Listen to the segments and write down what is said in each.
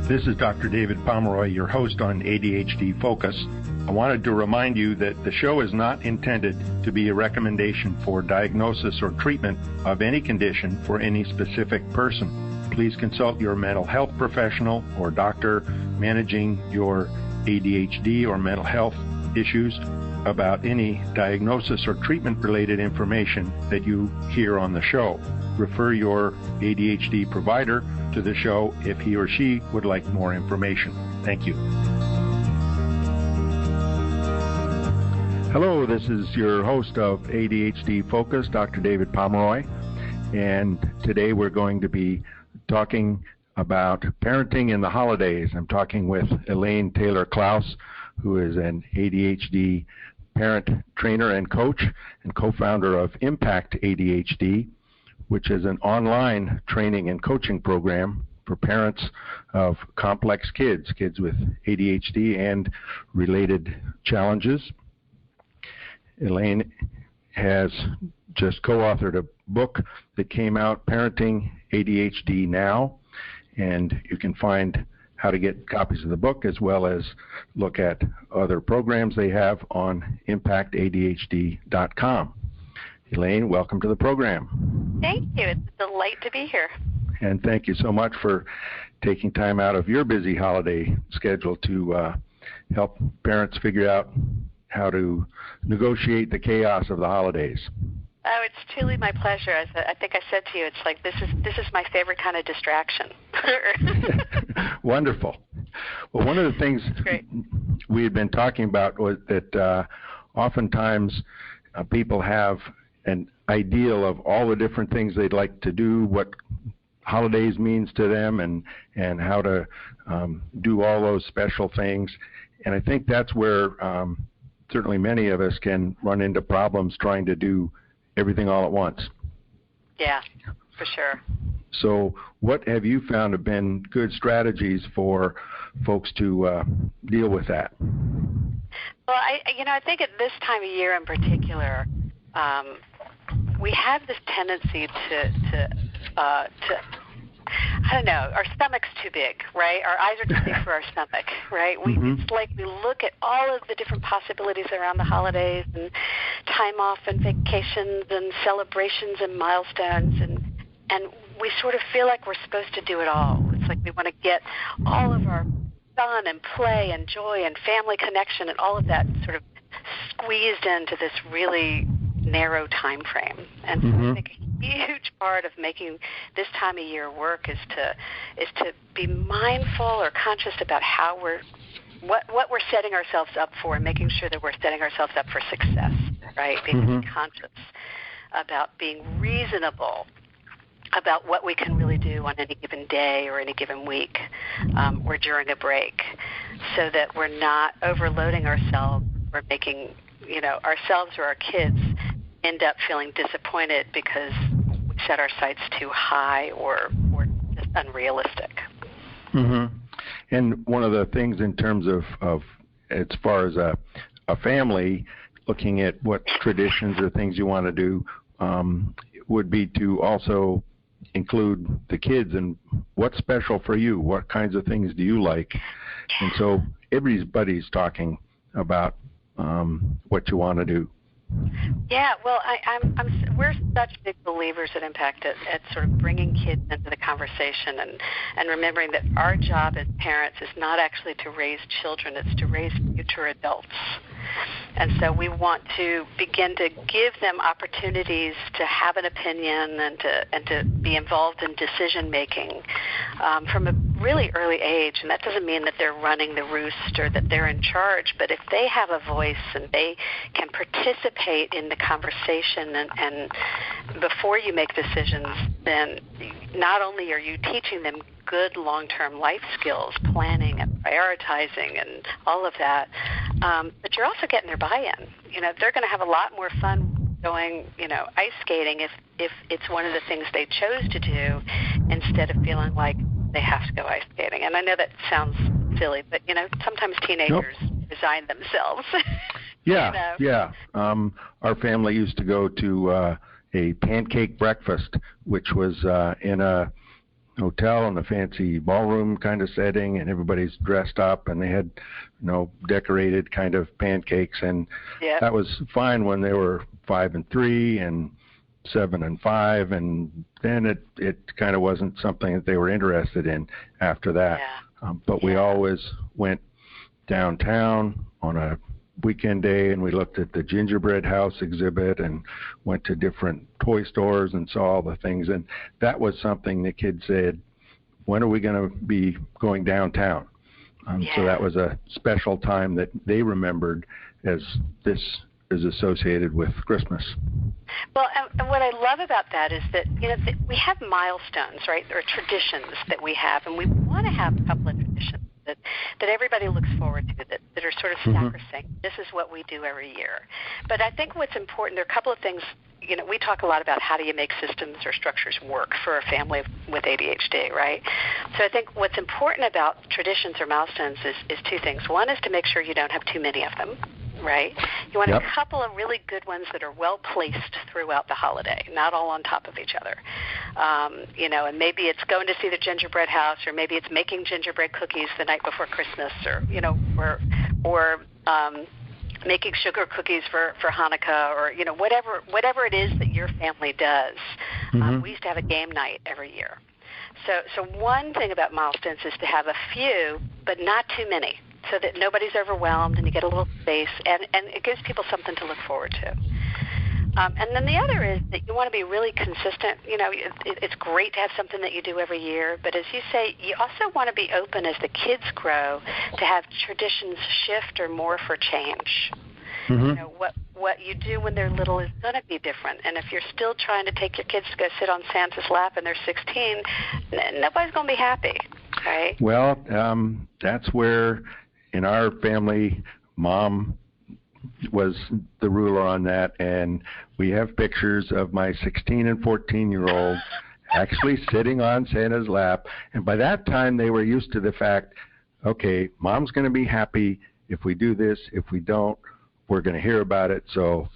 This is Dr. David Pomeroy, your host on ADHD Focus. I wanted to remind you that the show is not intended to be a recommendation for diagnosis or treatment of any condition for any specific person. Please consult your mental health professional or doctor managing your ADHD or mental health issues about any diagnosis or treatment-related information that you hear on the show. Refer your ADHD provider to the show if he or she would like more information. Thank you. Hello, this is your host of ADHD Focus, Dr. David Pomeroy, and today we're going to be talking about parenting in the holidays. I'm talking with Elaine Taylor-Klaus, who is an ADHD parent trainer and coach and co-founder of IMPACTadhd, which is an online training and coaching program for parents of complex kids with ADHD and related challenges. Elaine has just co-authored a book that came out, Parenting ADHD Now, and you can find how to get copies of the book as well as look at other programs they have on IMPACTadhd.com. Elaine, welcome to the program. Thank you. It's a delight to be here. And thank you so much for taking time out of your busy holiday schedule to help parents figure out how to negotiate the chaos of the holidays. Oh, it's truly my pleasure. As I think I said to you, it's like this is my favorite kind of distraction. Wonderful. Well, one of the things we had been talking about was that oftentimes people have an ideal of all the different things they'd like to do, what holidays means to them, and how to do all those special things. And I think that's where certainly many of us can run into problems trying to do everything all at once. Yeah, for sure. So what have you found have been good strategies for folks to deal with that? Well, I think at this time of year in particular, we have this tendency to I don't know, our stomach's too big, right? Our eyes are too big for our stomach, right? It's like we look at all of the different possibilities around the holidays and time off and vacations and celebrations and milestones, and we sort of feel like we're supposed to do it all. It's like we want to get all of our fun and play and joy and family connection and all of that sort of squeezed into this really narrow time frame. And so I think a huge part of making this time of year work is to be mindful or conscious about how what we're setting ourselves up for, and making sure that we're setting ourselves up for success, right? Being conscious about being reasonable about what we can really do on any given day or any given week or during a break, so that we're not overloading ourselves or making ourselves or our kids end up feeling disappointed because we set our sights too high or just unrealistic. And one of the things in terms of as far as a family, looking at what traditions or things you want to do would be to also include the kids and what's special for you, what kinds of things do you like. And so everybody's talking about what you want to do. Yeah, well, we're such big believers at Impact at sort of bringing kids into the conversation and remembering that our job as parents is not actually to raise children, it's to raise future adults. And so we want to begin to give them opportunities to have an opinion and to be involved in decision making from a really early age. And that doesn't mean that they're running the roost or that they're in charge, but if they have a voice and they can participate in the conversation and before you make decisions, then not only are you teaching them good long-term life skills, planning and prioritizing and all of that, but you're also getting their buy-in. They're going to have a lot more fun going, ice skating if it's one of the things they chose to do instead of feeling like they have to go ice skating. And I know that sounds silly, but, sometimes teenagers resign themselves. Yeah. Our family used to go to a pancake breakfast, which was in a hotel in a fancy ballroom kind of setting, and everybody's dressed up, and they had, decorated kind of pancakes, and that was fine when they were 5 and 3 and 7 and 5, and then it kind of wasn't something that they were interested in after that. But we always went downtown on a weekend day, and we looked at the gingerbread house exhibit and went to different toy stores and saw all the things. And that was something the kids said, when are we going to be going downtown? So that was a special time that they remembered as this is associated with Christmas. Well, and what I love about that is that, we have milestones, right, or traditions that we have, and we want to have a couple of traditions that everybody looks forward to, that are sort of sacrosanct. This is what we do every year. But I think what's important, there are a couple of things, we talk a lot about how do you make systems or structures work for a family with ADHD, right? So I think what's important about traditions or milestones is two things. One is to make sure you don't have too many of them, right? You want a couple of really good ones that are well placed throughout the holiday, not all on top of each other. And maybe it's going to see the gingerbread house, or maybe it's making gingerbread cookies the night before Christmas, or making sugar cookies for Hanukkah, or whatever it is that your family does. We used to have a game night every year. So one thing about milestones is to have a few, but not too many, so that nobody's overwhelmed and you get a little space, and it gives people something to look forward to. And then the other is that you want to be really consistent. It's great to have something that you do every year, but as you say, you also want to be open as the kids grow to have traditions shift or morph or change. What you do when they're little is going to be different. And if you're still trying to take your kids to go sit on Santa's lap and they're 16, nobody's going to be happy, right? Well, that's where in our family, Mom was the ruler on that, and we have pictures of my 16 and 14-year-old actually sitting on Santa's lap. And by that time, they were used to the fact, okay, Mom's going to be happy if we do this. If we don't, we're going to hear about it. So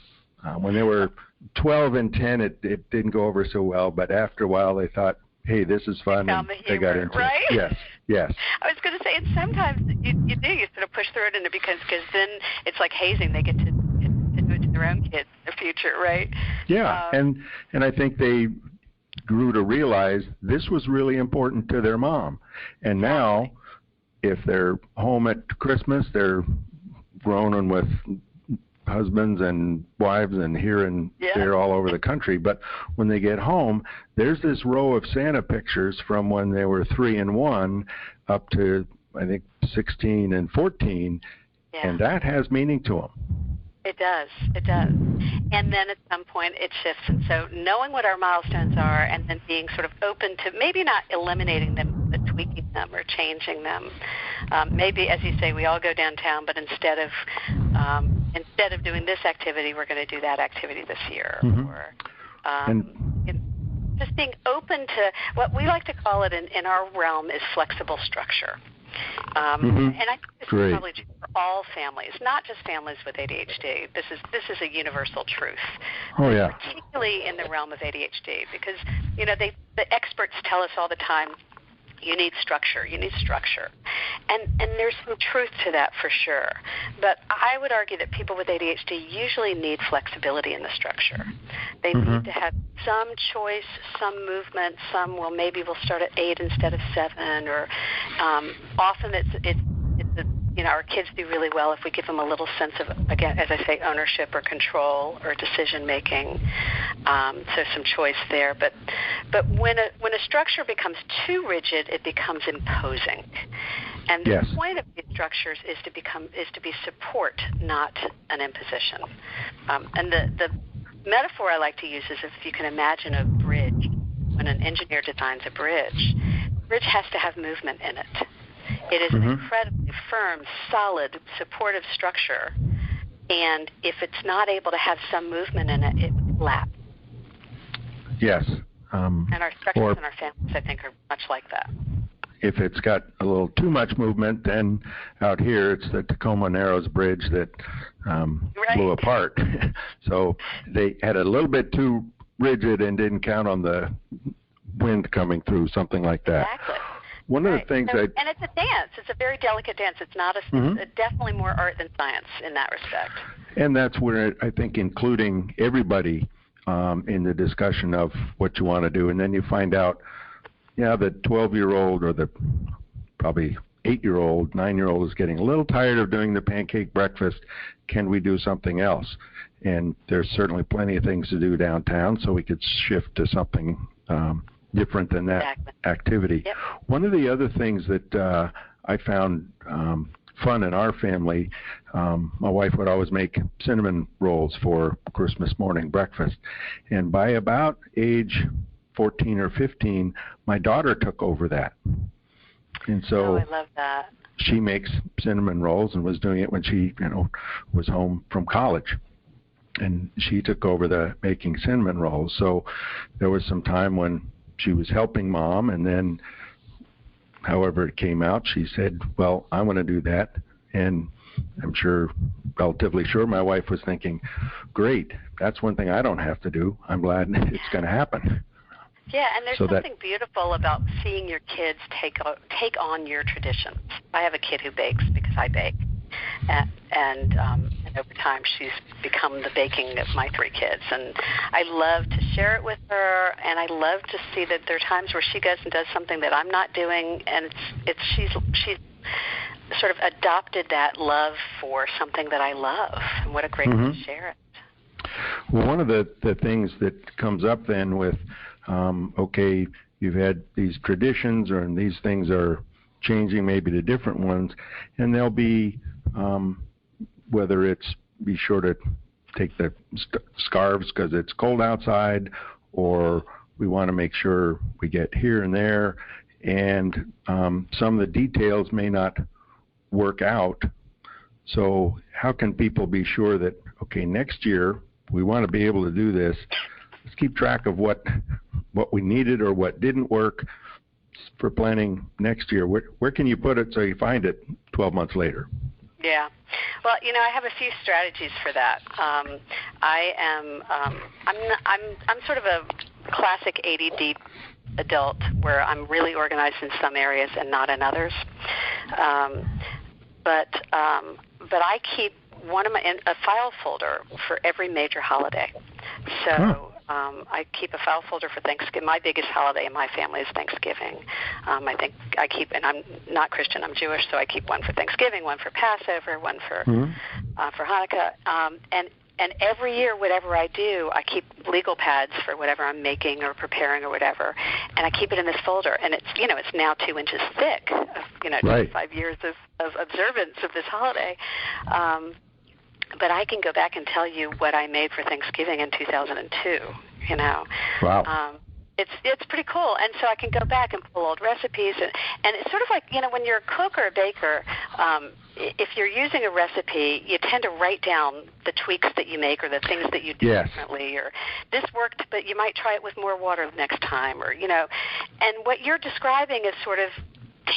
when they were 12 and 10, it didn't go over so well. But after a while, they thought, hey, this is fun. And they got into it. Yes. I was going to say, and sometimes you sort of push through it, and it because then it's like hazing. They get to do it to their own kids in the future, right? Yeah, and I think they grew to realize this was really important to their mom. And now, if they're home at Christmas, they're grown and with husbands and wives and here and there all over the country. But when they get home, there's this row of Santa pictures from when they were 3 and 1 up to, I think, 16 and 14, and that has meaning to them. It does. And then at some point it shifts. And so knowing what our milestones are and then being sort of open to maybe not eliminating them, but tweaking them or changing them. Maybe, as you say, we all go downtown, but instead of doing this activity, we're going to do that activity this year. Or just being open to what we like to call it in our realm is flexible structure. And I think this is probably true for all families, not just families with ADHD. This is a universal truth. Particularly in the realm of ADHD, because the experts tell us all the time, you need structure. And there's some truth to that for sure. But I would argue that people with ADHD usually need flexibility in the structure. They need to have some choice, some movement, maybe we'll start at 8 instead of 7, or often it's our kids do really well if we give them a little sense of, again, as I say, ownership or control or decision making. So some choice there. But when a structure becomes too rigid, it becomes imposing. And the point of these structures is to be support, not an imposition. And the metaphor I like to use is if you can imagine a bridge. When an engineer designs a bridge, the bridge has to have movement in it. It is an incredibly firm, solid, supportive structure, and if it's not able to have some movement in it, it will collapse. Yes. And our structures and our families, I think, are much like that. If it's got a little too much movement, then out here it's the Tacoma Narrows Bridge that blew apart. So they had a little bit too rigid and didn't count on the wind coming through, something like that. Exactly. One of the things and it's a dance. It's a very delicate dance. It's not it's definitely more art than science in that respect. And that's where I think including everybody in the discussion of what you want to do, and then you find out, the 12-year-old or the probably 8-year-old, 9-year-old is getting a little tired of doing the pancake breakfast. Can we do something else? And there's certainly plenty of things to do downtown, so we could shift to something different than that activity. Yep. One of the other things that I found fun in our family, my wife would always make cinnamon rolls for Christmas morning breakfast. And by about age 14 or 15, my daughter took over that. And so I love that. She makes cinnamon rolls and was doing it when she, was home from college. And she took over the making cinnamon rolls. So there was some time when she was helping Mom, and then however it came out, she said, well, I want to do that. And I'm relatively sure my wife was thinking, great, that's one thing I don't have to do. I'm glad it's going to happen. Yeah, and there's something beautiful about seeing your kids take on your traditions. I have a kid who bakes because I bake. And over time, she's become the baking of my 3 kids. And I love to share it with her, and I love to see that there are times where she goes and does something that I'm not doing, and she's sort of adopted that love for something that I love. And what a great way to share it. Well, one of the things that comes up then with, okay, you've had these traditions, and these things are changing maybe to different ones, and there'll be whether it's be sure to take the scarves because it's cold outside, or we want to make sure we get here and there, and some of the details may not work out. So how can people be sure that, okay, next year we want to be able to do this? Let's keep track of what we needed or what didn't work for planning next year. Where can you put it so you find it 12 months later? Yeah. Well, I have a few strategies for that. I'm sort of a classic ADD adult where I'm really organized in some areas and not in others. But I keep a file folder for every major holiday. So I keep a file folder for Thanksgiving. My biggest holiday in my family is Thanksgiving. I think I keep, and I'm not Christian, I'm Jewish, so I keep one for Thanksgiving, one for Passover, one for Hanukkah. And every year, whatever I do, I keep legal pads for whatever I'm making or preparing or whatever, and I keep it in this folder. And it's now 2 inches thick of 25 years of observance of this holiday. But I can go back and tell you what I made for Thanksgiving in 2002. Wow. It's pretty cool, and so I can go back and pull old recipes, and it's sort of like when you're a cook or a baker, if you're using a recipe, you tend to write down the tweaks that you make or the things that you do differently, or this worked, but you might try it with more water next time, or and what you're describing is sort of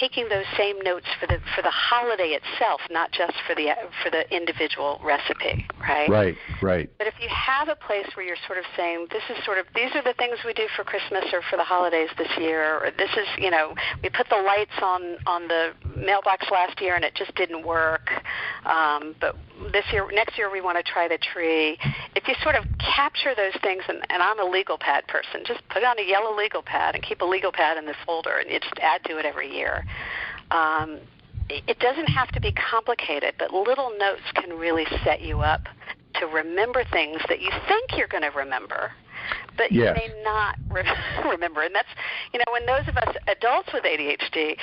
taking those same notes for the holiday itself, not just for the individual recipe, right? Right. But if you have a place where you're sort of saying, these are the things we do for Christmas or for the holidays this year, or this is, we put the lights on the mailbox last year and it just didn't work, but next year we want to try the tree. If you sort of capture those things, and I'm a legal pad person, just put on a yellow legal pad and keep a legal pad in this folder, and you just add to it every year. It doesn't have to be complicated, but little notes can really set you up to remember things that you think you're going to remember, but you may not remember. And that's, when those of us adults with ADHD,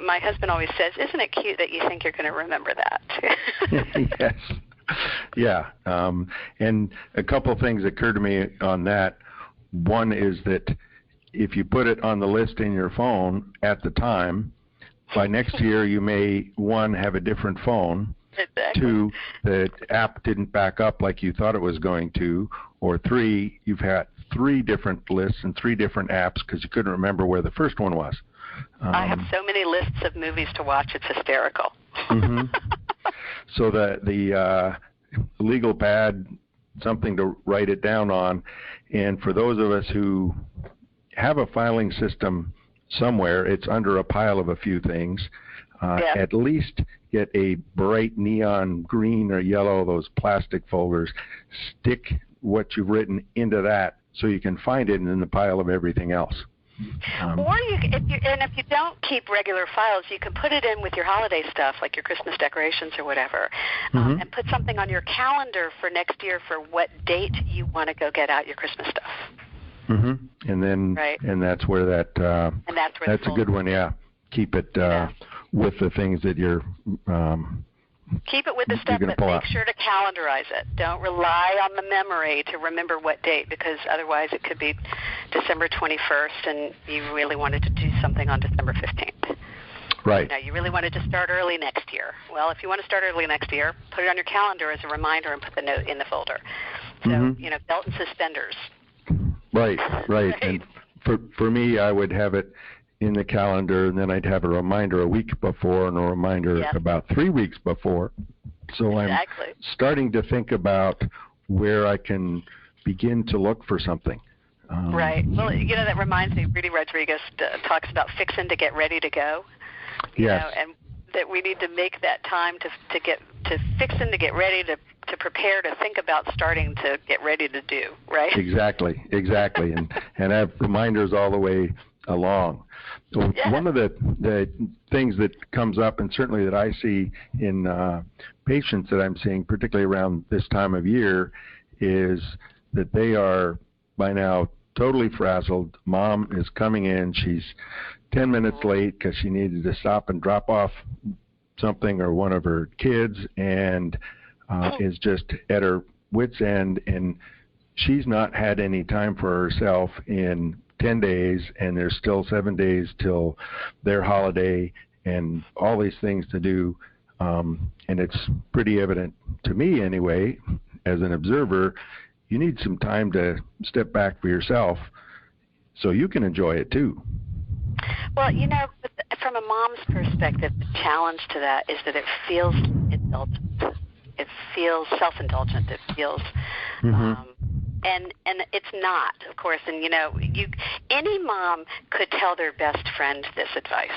my husband always says, isn't it cute that you think you're going to remember that? Yes. Yeah. And a couple of things occur to me on that. One is that if you put it on the list in your phone at the time, by next year you may, 1, have a different phone, exactly. 2, the app didn't back up like you thought it was going to, or 3, you've had 3 different lists and 3 different apps because you couldn't remember where the first one was. I have so many lists of movies to watch, it's hysterical. So the legal pad, something to write it down on, and for those of us who have a filing system somewhere. It's under a pile of a few things. At least get a bright neon green or yellow, those plastic folders. Stick what you've written into that so you can find it in the pile of everything else. Or if you don't keep regular files, you can put it in with your holiday stuff, like your Christmas decorations or whatever, and put something on your calendar for next year for what date you want to go get out your Christmas stuff. And then, and that's where that's a good one. Yeah, keep it with the things that you're. Keep it with the stuff, but make sure to calendarize it. Don't rely on the memory to remember what date, because otherwise it could be December 21st, and you really wanted to do something on December 15th. Right. You know, you really wanted to start early next year. Well, if you want to start early next year, put it on your calendar as a reminder and put the note in the folder. So, you know, belt and suspenders. Right. And for me, I would have it in the calendar, and then I'd have a reminder a week before and a reminder about 3 weeks before. So I'm starting to think about where I can begin to look for something. Right. Well, you know, that reminds me, Rudy Rodriguez talks about fixing to get ready to go. You know, and that we need to make that time to fix and to get ready, to prepare, to think about starting to get ready to do, right? Exactly. and have reminders all the way along. So one of the things that comes up, and certainly that I see in patients that I'm seeing, particularly around this time of year, is that they are by now totally frazzled. Mom is coming in. She's 10 minutes late because she needed to stop and drop off something or one of her kids, and is just at her wit's end, and she's not had any time for herself in 10 days, and there's still 7 days till their holiday and all these things to do. And it's pretty evident to me anyway, as an observer, you need some time to step back for yourself so you can enjoy it too. Well, you know, from a mom's perspective, the challenge to that is that it feels indulgent. It feels self-indulgent. It feels, and it's not, of course. And, you know, any mom could tell their best friend this advice,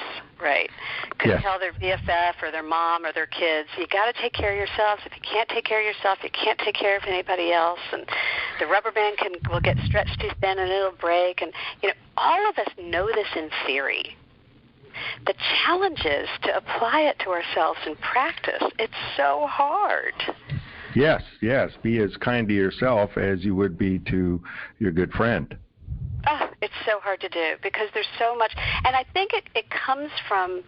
right? Could tell their BFF or their mom or their kids, you got to take care of yourselves. If you can't take care of yourself, you can't take care of anybody else. And the rubber band will get stretched too thin and it'll break. And, you know, all of us know this in theory. The challenge is to apply it to ourselves in practice. It's so hard. Yes. Be as kind to yourself as you would be to your good friend. Oh, it's so hard to do because there's so much. And I think it comes from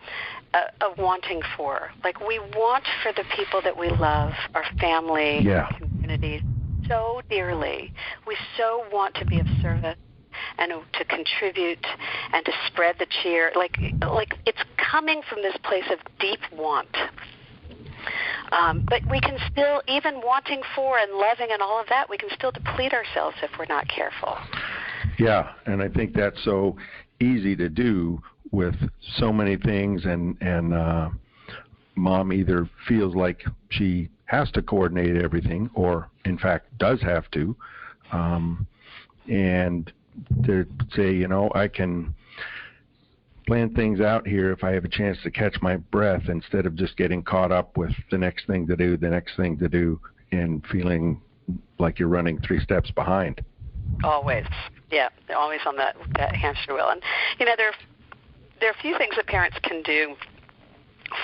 a wanting for. Like, we want for the people that we love, our family, our community, so dearly. We so want to be of service and to contribute and to spread the cheer. Like it's coming from this place of deep want. But we can still, even wanting for and loving and all of that, we can still deplete ourselves if we're not careful. Yeah, and I think that's so easy to do with so many things, and mom either feels like she has to coordinate everything or, in fact, does have to, and to say, you know, I can plan things out here if I have a chance to catch my breath instead of just getting caught up with the next thing to do, and feeling like you're running 3 steps behind. Always. Yeah, always on that hamster wheel. And, you know, there are a few things that parents can do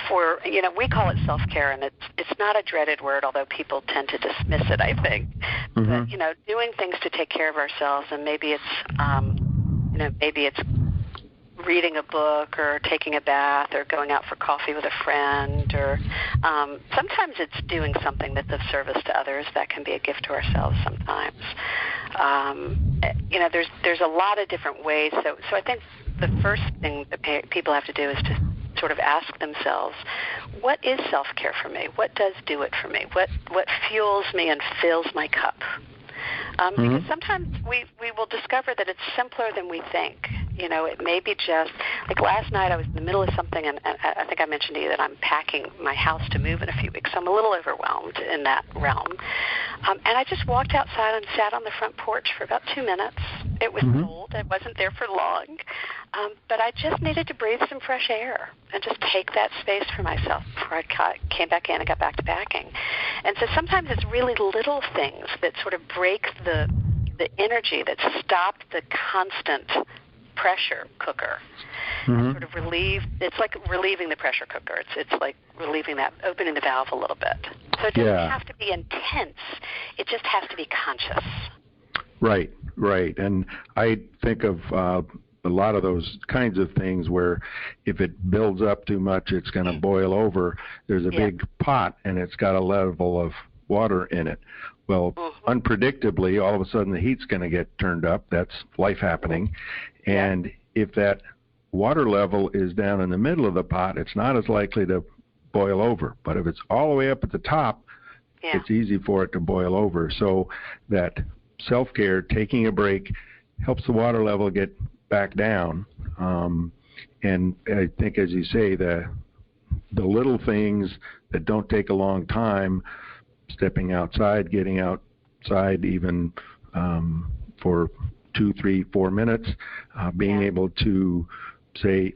for, you know, we call it self-care, and it's not a dreaded word, although people tend to dismiss it, I think. But, you know, doing things to take care of ourselves, and maybe it's reading a book or taking a bath or going out for coffee with a friend, or sometimes it's doing something that's of service to others. That can be a gift to ourselves sometimes. You know, there's a lot of different ways. So I think the first thing that people have to do is to sort of ask themselves, what is self-care for me? What does do it for me? What fuels me and fills my cup? Because sometimes we will discover that it's simpler than we think. You know, it may be just, like last night I was in the middle of something, and I think I mentioned to you that I'm packing my house to move in a few weeks, so I'm a little overwhelmed in that realm. And I just walked outside and sat on the front porch for about 2 minutes It was cold. I wasn't there for long. But I just needed to breathe some fresh air and just take that space for myself before I came back in and got back to packing. And so sometimes it's really little things that sort of break the energy that stopped the constant pressure cooker. And sort of it's like relieving the pressure cooker. It's like relieving that, opening the valve a little bit. So it doesn't have to be intense. It just has to be conscious. Right. And I think of a lot of those kinds of things where if it builds up too much, it's going to boil over. There's a big pot, and it's got a level of water in it. Well, unpredictably, all of a sudden the heat's going to get turned up. That's life happening. And if that water level is down in the middle of the pot, it's not as likely to boil over. But if it's all the way up at the top, it's easy for it to boil over. So that self-care, taking a break, helps the water level get back down. And I think, as you say, the little things that don't take a long time, stepping outside, getting outside even for 2, 3, 4 minutes, being able to say,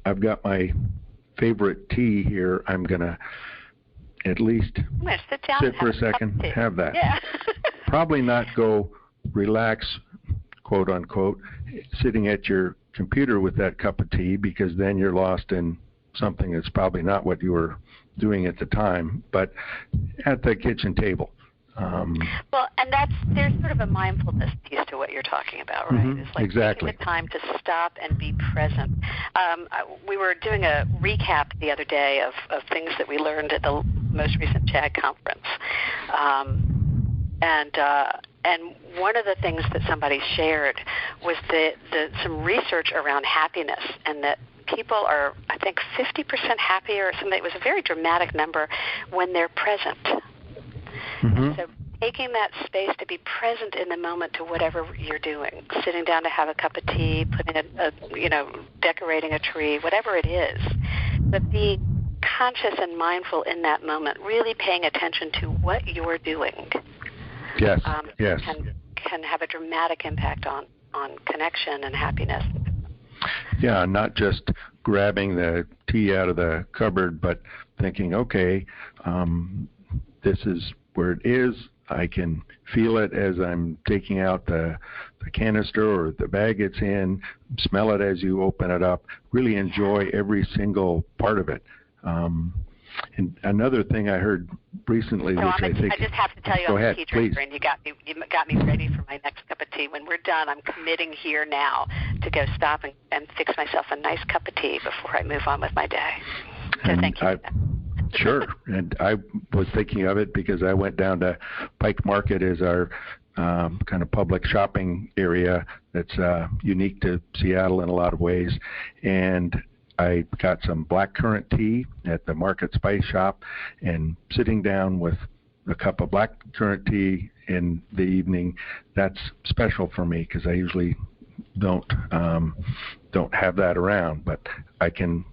I've got my favorite tea here. I'm going to at least sit for a second, have that. Yeah. Probably not go relax, quote unquote, sitting at your computer with that cup of tea, because then you're lost in something that's probably not what you were doing at the time, but at the kitchen table. Well, and there's sort of a mindfulness piece to what you're talking about, right? It's like taking the time to stop and be present. We were doing a recap the other day of things that we learned at the most recent CHAG conference. And one of the things that somebody shared was some research around happiness, and that people are, I think, 50% happier or something. It was a very dramatic number when they're present. So taking that space to be present in the moment to whatever you're doing, sitting down to have a cup of tea, decorating a tree, whatever it is, but being conscious and mindful in that moment, really paying attention to what you're doing. Yes. Can have a dramatic impact on connection and happiness. Yeah, not just grabbing the tea out of the cupboard, but thinking, okay, this is where it is. I can feel it as I'm taking out the canister or the bag it's in, smell it as you open it up, really enjoy every single part of it. And another thing I heard recently, I just have to tell you, I'm a tea drinker, and you got me ready for my next cup of tea. When we're done, I'm committing here now to go stop and fix myself a nice cup of tea before I move on with my day. So thank you for that. Sure. And I was thinking of it because I went down to Pike Market as our kind of public shopping area that's unique to Seattle in a lot of ways. And I got some blackcurrant tea at the Market Spice Shop, and sitting down with a cup of blackcurrant tea in the evening, that's special for me because I usually don't have that around. But I can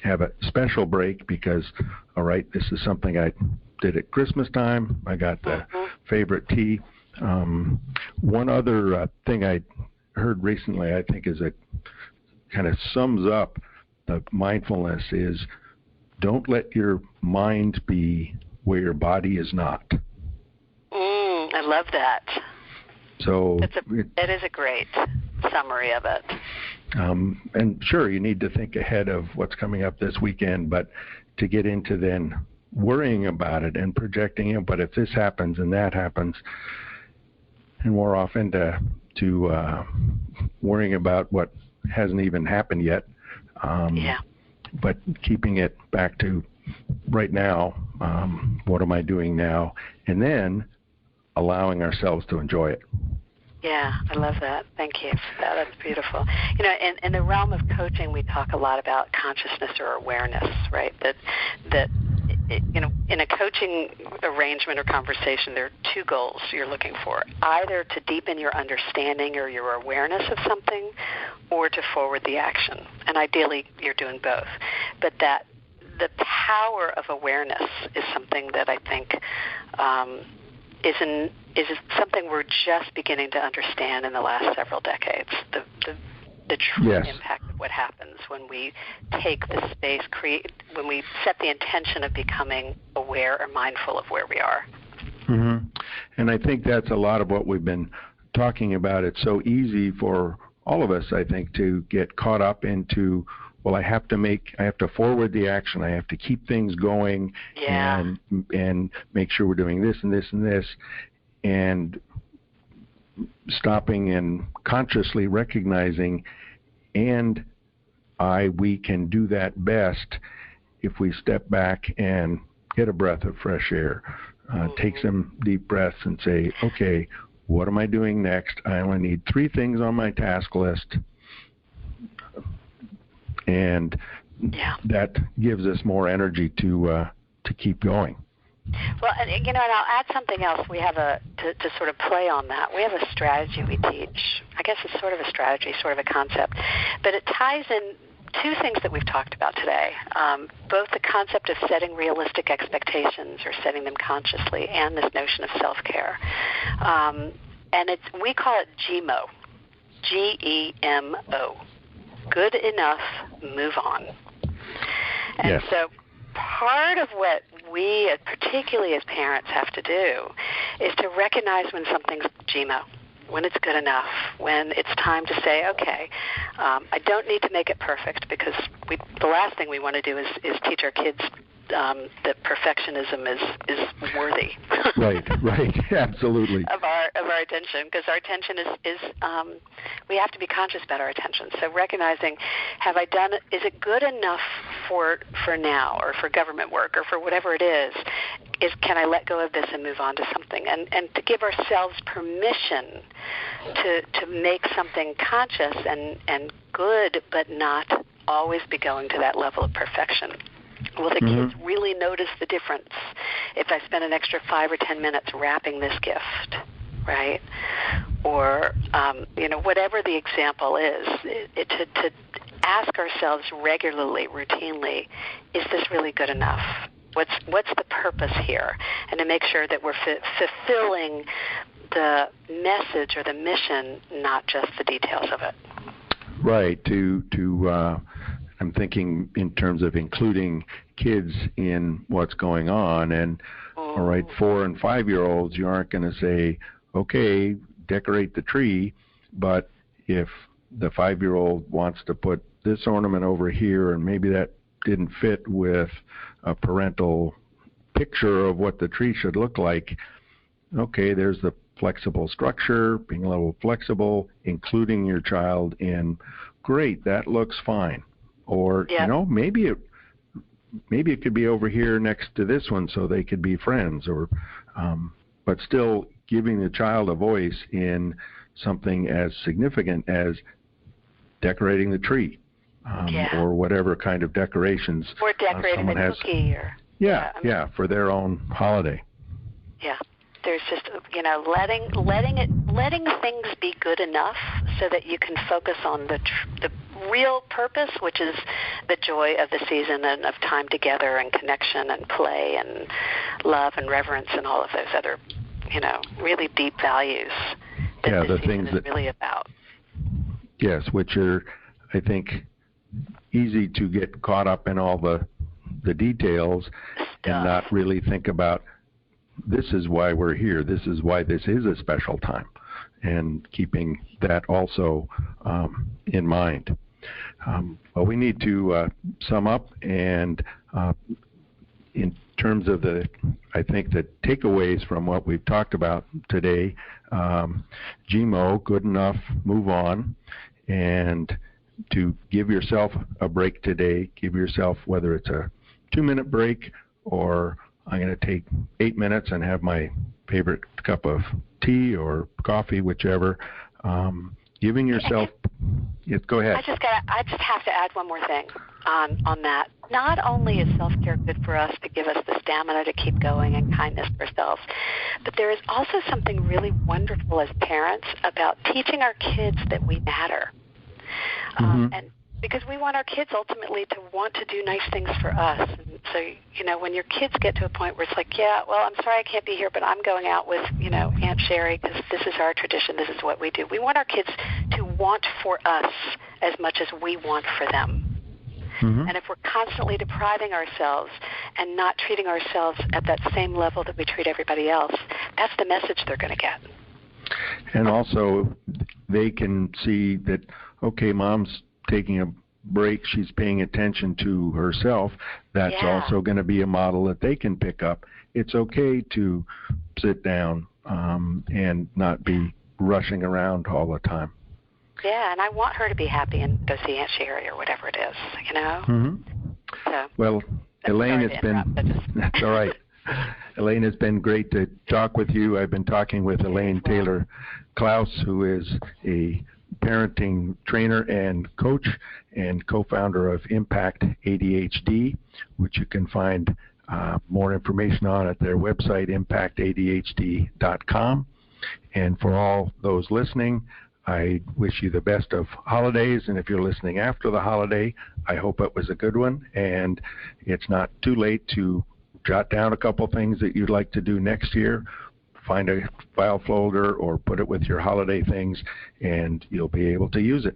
have a special break because, all right, this is something I did at Christmas time. I got the favorite tea. One other thing I heard recently, I think, is a kind of sums up the mindfulness is, don't let your mind be where your body is not. I love that. So that is a great summary of it. And sure, you need to think ahead of what's coming up this weekend, but to get into then worrying about it and projecting it, but if this happens and that happens, and we're off into worrying about what hasn't even happened yet. But keeping it back to right now, what am I doing now? And then allowing ourselves to enjoy it. Yeah, I love that. Thank you for that. That's beautiful. In the realm of coaching, we talk a lot about consciousness or awareness, right? That in a coaching arrangement or conversation, there are two goals you're looking for: either to deepen your understanding or your awareness of something, or to forward the action. And ideally, you're doing both. But that the power of awareness is something that I think is something we're just beginning to understand in the last several decades. The true impact of what happens when we take the space, when we set the intention of becoming aware or mindful of where we are. Mm-hmm. And I think that's a lot of what we've been talking about. It's so easy for all of us, I think, to get caught up into, well, I have to forward the action. I have to keep things going and make sure we're doing this and this and this, and stopping and consciously recognizing, we can do that best if we step back and get a breath of fresh air, take some deep breaths and say, okay, what am I doing next? I only need 3 things on my task list. And that gives us more energy to keep going. Well, and and I'll add something else. We have to sort of play on that. We have a strategy we teach. I guess it's sort of a strategy, sort of a concept, but it ties in 2 things that we've talked about today, both the concept of setting realistic expectations or setting them consciously, and this notion of self-care. And we call it GEMO, G-E-M-O, good enough, move on. And so part of what we, particularly as parents, have to do is to recognize when something's GEMO, when it's good enough, when it's time to say, okay, I don't need to make it perfect, because the last thing we want to do is teach our kids that perfectionism is worthy. Right, absolutely. of our attention, because our attention is we have to be conscious about our attention. So recognizing, is it good enough for now, or for government work, or for whatever it is, can I let go of this and move on to something? And to give ourselves permission to make something conscious and good, but not always be going to that level of perfection. Will the kids really notice the difference if I spend an extra 5 or 10 minutes wrapping this gift, right? Or, whatever the example is, to ask ourselves regularly, routinely, is this really good enough? What's the purpose here? And to make sure that we're fulfilling the message or the mission, not just the details of it. Right. I'm thinking in terms of including kids in what's going on. And, all right, 4 and 5-year-olds, you aren't going to say, okay, decorate the tree. But if the 5-year-old wants to put this ornament over here, and maybe that didn't fit with a parental picture of what the tree should look like, okay, there's the flexible structure, being a little flexible, including your child in, great, that looks fine. Or, maybe it could be over here next to this one so they could be friends, or, but still giving the child a voice in something as significant as decorating the tree, or whatever kind of decorations. Or decorating the cookie. For their own holiday. Yeah. There's just, letting things be good enough so that you can focus on the real purpose, which is the joy of the season and of time together and connection and play and love and reverence and all of those other, really deep values that the things is really about. Yes, which are, I think, easy to get caught up in all the details and not really think about, this is why we're here. This is why this is a special time, and keeping that also in mind. Well, we need to sum up, and in terms of the takeaways from what we've talked about today, GMO, good enough, move on, and to give yourself a break today. Give yourself, whether it's a 2-minute break or I'm going to take 8 minutes and have my favorite cup of tea or coffee, whichever. Giving yourself. Yes, go ahead. I just have to add one more thing on that. Not only is self-care good for us to give us the stamina to keep going and kindness for ourselves, but there is also something really wonderful as parents about teaching our kids that we matter. And because we want our kids ultimately to want to do nice things for us. And So, when your kids get to a point where it's like, yeah, well, I'm sorry I can't be here, but I'm going out with, Aunt Sherry because this is our tradition, this is what we do. We want our kids to want for us as much as we want for them. Mm-hmm. And if we're constantly depriving ourselves and not treating ourselves at that same level that we treat everybody else, that's the message they're going to get. And also, they can see that, okay, Mom's taking a break, she's paying attention to herself. That's also going to be a model that they can pick up. It's okay to sit down and not be rushing around all the time. Yeah, and I want her to be happy and go see Aunt Sherry or whatever it is, Mm-hmm. So, well, Elaine, it's been, that's all right. Elaine, it's been great to talk with you. I've been talking with Elaine Taylor-Klaus, who is a parenting trainer and coach and co-founder of IMPACTadhd, which you can find more information on at their website, IMPACTadhd.com. And for all those listening, I wish you the best of holidays, and if you're listening after the holiday, I hope it was a good one, and it's not too late to jot down a couple things that you'd like to do next year. Find a file folder or put it with your holiday things, and you'll be able to use it.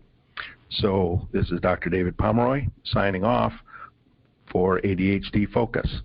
So this is Dr. David Pomeroy signing off for ADHD Focus.